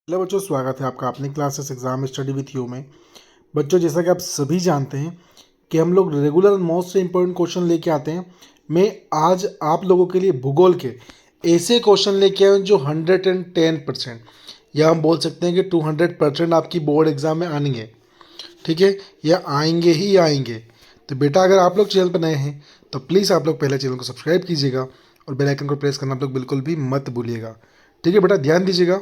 Hello बच्चों, स्वागत है आपका अपनी classes exam study with you में। बच्चों, जैसा कि आप सभी जानते हैं कि हम लोग रेगुलर मोस्ट इम्पोर्टेंट क्वेश्चन लेके आते हैं। मैं आज आप लोगों के लिए भूगोल के ऐसे क्वेश्चन लेके आया हूं जो 110% या हम बोल सकते हैं कि 200% आपकी बोर्ड एग्जाम में आएंगे। ठीक है, या आएंगे ही आएंगे। तो बेटा, अगर आप लोग चैनल पर नए हैं तो प्लीज़ आप लोग पहले चैनल को सब्सक्राइब कीजिएगा और बेल आइकन को प्रेस करना आप लोग बिल्कुल भी मत भूलिएगा। ठीक है बेटा, ध्यान दीजिएगा।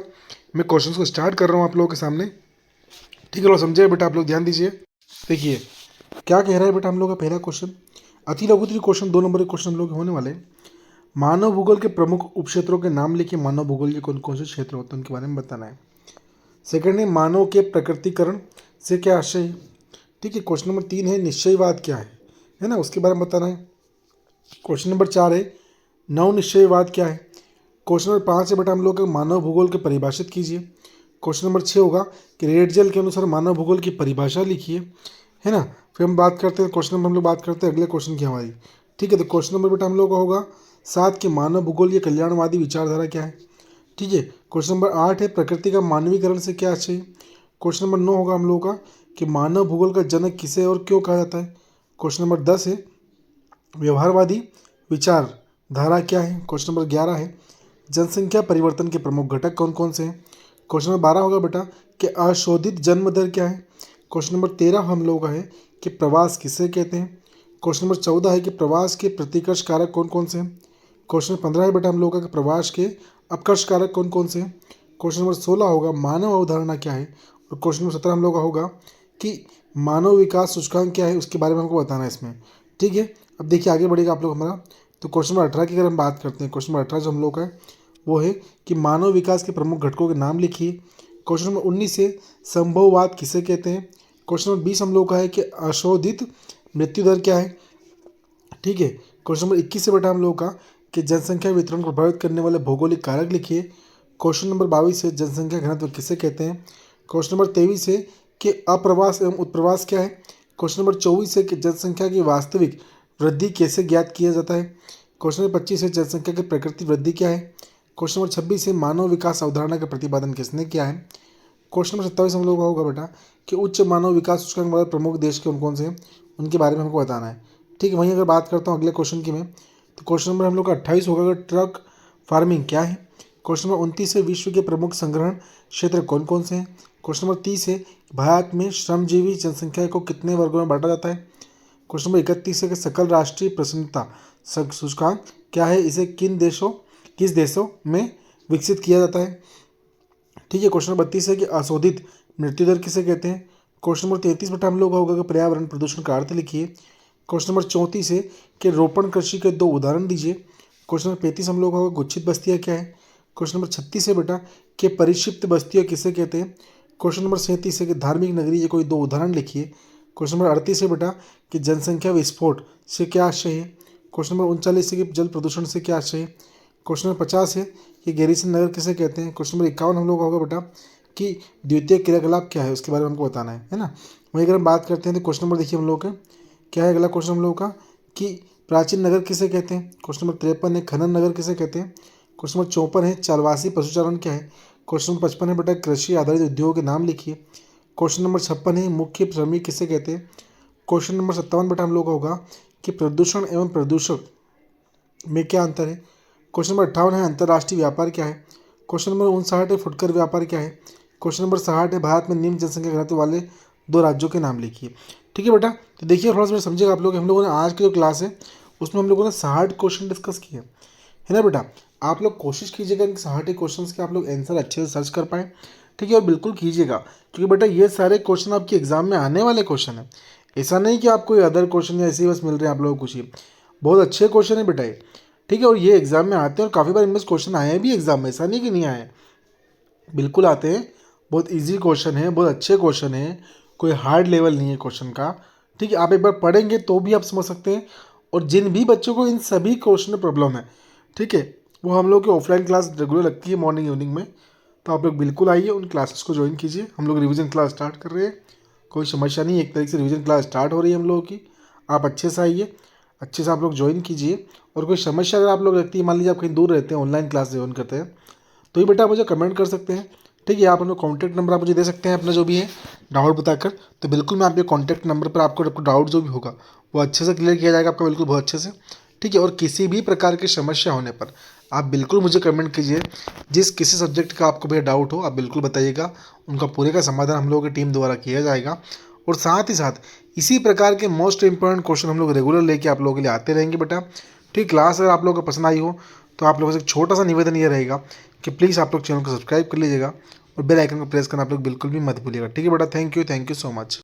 मैं क्वेश्चंस को स्टार्ट कर रहा हूँ आप लोगों के सामने। ठीक है, लोग समझे बेटा, आप लोग ध्यान दीजिए। देखिए क्या कह रहा है बेटा हम लोग का पहला क्वेश्चन। अति लघुत्री क्वेश्चन 2 नंबर के क्वेश्चन हम लोग के होने वाले हैं। मानव भूगोल के प्रमुख उपक्षेत्रों के नाम लिखिए। मानव भूगोल के कौन कौन से क्षेत्र होते हैं उनके बारे में बताना है। सेकंड है मानव के प्रकृतिकरण से क्या आशय है। ठीक है, क्वेश्चन नंबर 3 है निश्चयवाद क्या है ना, उसके बारे में बताना है। क्वेश्चन नंबर 4 है नव निश्चयवाद क्या है। क्वेश्चन नंबर 5 है बेटा हम लोग मानव भूगोल के परिभाषित कीजिए। क्वेश्चन नंबर 6 होगा कि रेडजेल के अनुसार मानव भूगोल की परिभाषा लिखिए, है ना। फिर हम बात करते हैं क्वेश्चन नंबर हम लोग बात करते हैं अगले क्वेश्चन की हमारी। ठीक है, तो क्वेश्चन नंबर बेटा हम लोग का होगा 7 कि मानव भूगोल की कल्याणवादी विचारधारा क्या है। ठीक है, क्वेश्चन नंबर 8 है प्रकृति का मानवीकरण से क्या आशय है। क्वेश्चन नंबर 9 होगा हम लोग का कि मानव भूगोल का जनक किसे और क्यों कहा जाता है। क्वेश्चन नंबर 10 है व्यवहारवादी विचारधारा क्या है। क्वेश्चन नंबर 11 है जनसंख्या परिवर्तन के प्रमुख घटक कौन कौन से हैं। क्वेश्चन नंबर 12 होगा बेटा कि अशोधित जन्म दर क्या है। क्वेश्चन नंबर 13 हम लोग का है कि प्रवास किसे कहते हैं। क्वेश्चन नंबर 14 है कि प्रवास के प्रतिकर्ष कारक कौन कौन से हैं। क्वेश्चन नंबर 15 है बेटा हम लोग का कि प्रवास के अपकर्ष कारक कौन कौन से हैं। क्वेश्चन नंबर 16 होगा मानव अवधारणा क्या है। और क्वेश्चन नंबर 17 हम लोग का होगा कि मानव विकास सूचकांक क्या है, उसके बारे में हमको बताना है इसमें। ठीक है, अब देखिए आगे बढ़ेगा आप लोग हमारा। तो क्वेश्चन नंबर 18 की अगर हम बात करते हैं, क्वेश्चन नंबर 18 जो हम लोग का है वो है कि मानव विकास के प्रमुख घटकों के नाम लिखिए। क्वेश्चन नंबर 19 से संभववाद किसे कहते हैं। क्वेश्चन नंबर 20 हम लोग का है कि अशोधित मृत्यु दर क्या है। ठीक है, क्वेश्चन नंबर 21 से बेटा हम लोग का कि जनसंख्या वितरण को प्रभावित करने वाले भौगोलिक कारक लिखिए। क्वेश्चन नंबर 22 है जनसंख्या घनत्व किसे कहते हैं। क्वेश्चन नंबर 23 है कि अप्रवास एवं उत्प्रवास क्या है। क्वेश्चन नंबर 24 है कि जनसंख्या की वास्तविक वृद्धि कैसे ज्ञात किया जाता है। क्वेश्चन नंबर 25 है जनसंख्या की प्रकृति वृद्धि क्या है। क्वेश्चन नंबर 26 है मानव विकास अवधारणा का प्रतिपादन किसने किया है। क्वेश्चन नंबर 27 हम लोग का होगा बेटा कि उच्च मानव विकास सूचकांक वाले प्रमुख देश कौन कौन से हैं, उनके बारे में हमको बताना है। ठीक है, वहीं अगर बात करता हूँ अगले क्वेश्चन की मैं, तो क्वेश्चन नंबर हम लोग का 28 होगा कि ट्रक फार्मिंग क्या है। क्वेश्चन नंबर 29 है विश्व के प्रमुख संग्रहण क्षेत्र कौन कौन से हैं। क्वेश्चन नंबर 30 है भारत में श्रमजीवी जनसंख्या को कितने वर्गों में बांटा जाता है। क्वेश्चन नंबर 31 है कि सकल राष्ट्रीय प्रसन्नता सूचकांक क्या है, इसे किस देशों में विकसित किया जाता है। ठीक है, क्वेश्चन नंबर 32 है कि अशोधित मृत्यु दर किसे कहते हैं। क्वेश्चन नंबर 33 बेटा हम लोग का होगा कि पर्यावरण प्रदूषण का अर्थ लिखिए। क्वेश्चन नंबर 34 है कि रोपण कृषि के 2 उदाहरण दीजिए। क्वेश्चन नंबर 35 हम लोग का होगा गुच्छित बस्तियाँ क्या है। क्वेश्चन नंबर 36 है बेटा कि परिक्षिप्त बस्तियाँ किसे कहते हैं। क्वेश्चन नंबर 37 है कि धार्मिक नगरी ये कोई 2 उदाहरण लिखिए। क्वेश्चन नंबर 38 है बेटा कि जनसंख्या विस्फोट से क्या आशय है। क्वेश्चन नंबर 39 है कि जल प्रदूषण से क्या आशय है। क्वेश्चन नंबर 50 है कि गैरीसन नगर किसे कहते हैं। क्वेश्चन नंबर 51 हम लोग का होगा बेटा कि द्वितीय क्रियाकलाप क्या है, उसके बारे में हमको बताना है ना। वहीं अगर हम बात करते हैं तो क्वेश्चन नंबर देखिए हम लोग का क्या है। अगला क्वेश्चन हम लोग का कि प्राचीन नगर किसे कहते हैं। क्वेश्चन नंबर 53 है खनन नगर किसे कहते हैं। क्वेश्चन नंबर 54 है चालवासी पशुचारण क्या है। क्वेश्चन नंबर 55 है बेटा कृषि आधारित उद्योग के नाम लिखिए। क्वेश्चन नंबर 56 है मुख्य श्रमिक किसे कहते हैं। क्वेश्चन नंबर 57 बेटा हम लोग का होगा कि प्रदूषण एवं प्रदूषक में क्या अंतर है। क्वेश्चन नंबर 58 है अंतर्राष्ट्रीय व्यापार क्या है। क्वेश्चन नंबर 59 है फुटकर व्यापार क्या है। क्वेश्चन नंबर 60 है भारत में निम्न जनसंख्या घनत्व वाले 2 राज्यों के नाम लिखिए। ठीक है बेटा, तो देखिए थोड़ा सा समझिएगा आप लोग। हम लोगों ने आज की जो क्लास है उसमें हम लोगों ने 60 क्वेश्चन डिस्कस किए, है ना बेटा। आप लोग कोशिश कीजिएगा इन 60 क्वेश्चन के आप लोग आंसर अच्छे से सर्च कर पाएँ। ठीक है, और बिल्कुल कीजिएगा क्योंकि बेटा ये सारे क्वेश्चन आपके एग्जाम में आने वाले क्वेश्चन है। ऐसा नहीं कि आपको अदर क्वेश्चन या ऐसे ही बस मिल रहे हैं आप लोगों को कुछ ही। बहुत अच्छे क्वेश्चन है बेटा ये। ठीक है, और ये एग्जाम में आते हैं और काफ़ी बार इनमें क्वेश्चन आए हैं भी एग्जाम में, ऐसा नहीं कि नहीं आए, बिल्कुल आते हैं। बहुत इजी क्वेश्चन है, बहुत अच्छे क्वेश्चन है, कोई हार्ड लेवल नहीं है क्वेश्चन का। ठीक है, आप एक बार पढ़ेंगे तो भी आप समझ सकते हैं। और जिन भी बच्चों को इन सभी क्वेश्चन में प्रॉब्लम है, ठीक है, वो हम लोग की ऑफलाइन क्लास रेगुलर लगती है मॉर्निंग इवनिंग में। तो आप लोग बिल्कुल आइए, उन क्लासेस को ज्वाइन कीजिए। हम लोग रिवीजन क्लास स्टार्ट कर रहे हैं, कोई समस्या नहीं, एक तरीके से रिवीजन क्लास स्टार्ट हो रही है हम लोगों की। आप अच्छे से आइए, अच्छे से आप लोग ज्वाइन कीजिए। और कोई समस्या अगर आप लोग लगती है, मान लीजिए आप कहीं दूर रहते हैं, ऑनलाइन क्लास ज्वाइन करते हैं, तो ये बेटा मुझे कमेंट कर सकते हैं। ठीक है, आप अपना कॉन्टैक्ट नंबर आप मुझे दे सकते हैं अपना जो भी है डाउट बताकर। तो बिल्कुल मैं आपके कॉन्टैक्ट नंबर पर आपको डाउट जो भी होगा वो अच्छे से क्लियर किया जाएगा आपका, बिल्कुल बहुत अच्छे से। ठीक है, और किसी भी प्रकार की समस्या होने पर आप बिल्कुल मुझे कमेंट कीजिए। जिस किसी सब्जेक्ट का आपको भैया डाउट हो आप बिल्कुल बताइएगा, उनका पूरे का समाधान हम लोगों की टीम द्वारा किया जाएगा। और साथ ही साथ इसी प्रकार के मोस्ट इंपॉर्टेंट क्वेश्चन हम लोग रेगुलर लेके आप लोगों के लिए आते रहेंगे बेटा। ठीक, क्लास अगर आप लोगों को पसंद आई हो तो आप लोगों से एक छोटा सा निवेदन ये रहेगा कि प्लीज़ आप लोग चैनल को सब्सक्राइब कर लीजिएगा और बेल आइकन को प्रेस करना आप लोग बिल्कुल भी मत भूलिएगा। ठीक है बेटा, थैंक यू सो मच।